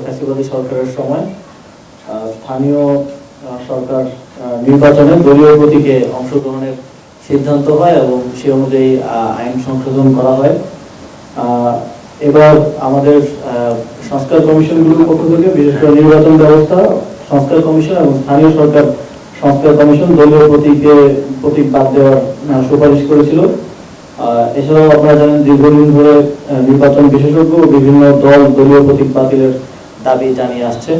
ফ্যাসিবাদী সরকারের সময় স্থানীয় সরকার নির্বাচনে দলীয় প্রতীকে অংশগ্রহণের সিদ্ধান্ত হয় এবং সে অনুযায়ী আইন সংশোধন করা হয়। এবার আমাদের সংস্কার কমিশনগুলোর পক্ষ থেকে বিশেষ করে নির্বাচন ব্যবস্থা সংস্কার কমিশন এবং স্থানীয় সরকার সংস্কার কমিশন দলীয় প্রতীক বাদ দেওয়ার সুপারিশ করেছিল। এছাড়াও আপনারা জানেন দীর্ঘদিন ধরে নির্বাচন বিশেষজ্ঞ বিভিন্ন দল দলীয় প্রতীক বাতিলের দাবি জানিয়ে আসছে।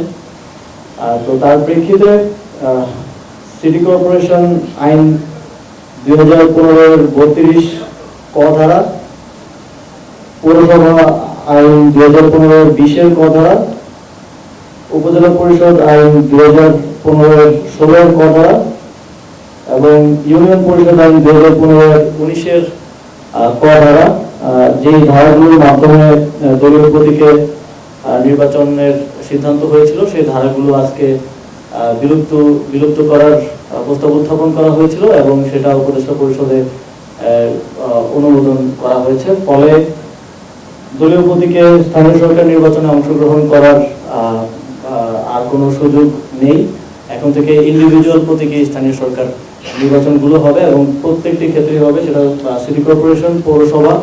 তো তার প্রেক্ষিতে সিটি কর্পোরেশন আইন 2015-এর 32 ক ধারা, পৌরসভা আইন 2015-এর 20-এর ক ধারা, উপজেলা পরিষদ আইন 2015-এর 16-এর ক ধারা এবং ইউনিয়ন পরিষদ আইন 2015-এর 19-এর ক ধারা, যেই ধারাগুলোর মাধ্যমে দলীয় প্রতীকে নির্বাচনের সিদ্ধান্ত হয়েছিল সেই ধারাগুলো আজকে বিলুপ্ত করার প্রস্তাব উত্থাপন করা হয়েছিল এবং সেটা উপদেষ্টা পরিষদে অনুমোদন করা হয়েছে। ফলে দলীয় প্রতীকে স্থানীয় সরকার নির্বাচনে অংশগ্রহণ করার আর কোনো সুযোগ নেই। এখন থেকে ইন্ডিভিজুয়াল প্রতীকে স্থানীয় সরকার নির্বাচনগুলো হবে এবং প্রত্যেকটি ক্ষেত্রে হবে, সেটা সিটি কর্পোরেশন, পৌরসভা,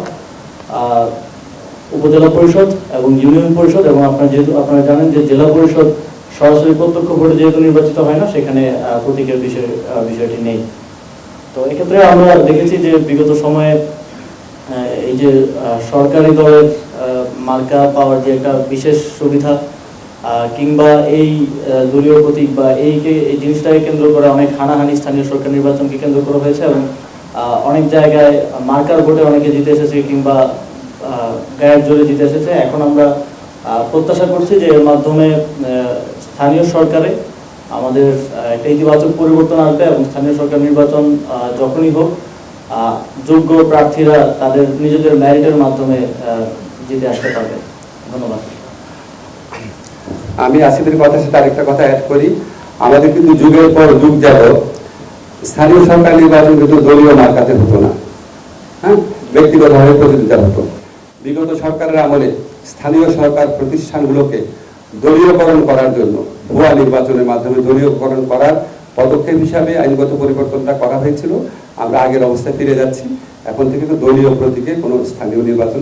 উপজেলা পরিষদ এবং ইউনিয়ন পরিষদ। এবং আপনারা জানেন যে জেলা পরিষদ সরাসরি প্রত্যক্ষ ভোটে যেহেতু নির্বাচিত হয় না, সেখানে প্রতীকের বিষয়টি নেই। তো এক্ষেত্রে আমরা দেখেছি যে বিগত সময়ে এই যে সরকারি দলের মার্কা পাওয়ার যে একটা বিশেষ সুবিধা কিংবা এই দলীয় প্রতীক বা এই জিনিসটাকে কেন্দ্র করে অনেক হানাহানি স্থানীয় সরকার নির্বাচনকে কেন্দ্র করা হয়েছে এবং অনেক জায়গায় মার্কার ভোটে অনেকে জিতে এসেছে কিংবা গায়ের জোরে জিতে এসেছে। এখন আমরা প্রত্যাশা করছি যে এর মাধ্যমে স্থানীয় সরকারে আমাদের একটা ইতিবাচক পরিবর্তন আসবে এবং স্থানীয় সরকার নির্বাচন যখনই হোক যোগ্য প্রার্থীরা তাদের নিজেদের মেরিটের মাধ্যমে জিতে আসতে পারবে। ধন্যবাদ। আমি আসিফের কথার সাথে আরেকটা কথা অ্যাড করি। আমাদের কিন্তু যুগের পর যুগ যাবত স্থানীয় সরকার নির্বাচন কিন্তু দলীয় মার্কাতে হতো না, হ্যাঁ, ব্যক্তিগতভাবে প্রতিযোগিতা হতো। বিগত সরকারের আমলে স্থানীয় সরকার প্রতিষ্ঠানগুলোকে দলীয়করণ করার জন্য ভুয়া নির্বাচনের মাধ্যমে দলীয়করণ করার পদক্ষেপ হিসাবে আইনগত পরিবর্তনটা করা হয়েছিল। আমরা আগের অবস্থায় ফিরে যাচ্ছি। এখন থেকে তো দলীয় প্রতীকে কোনো স্থানীয় নির্বাচন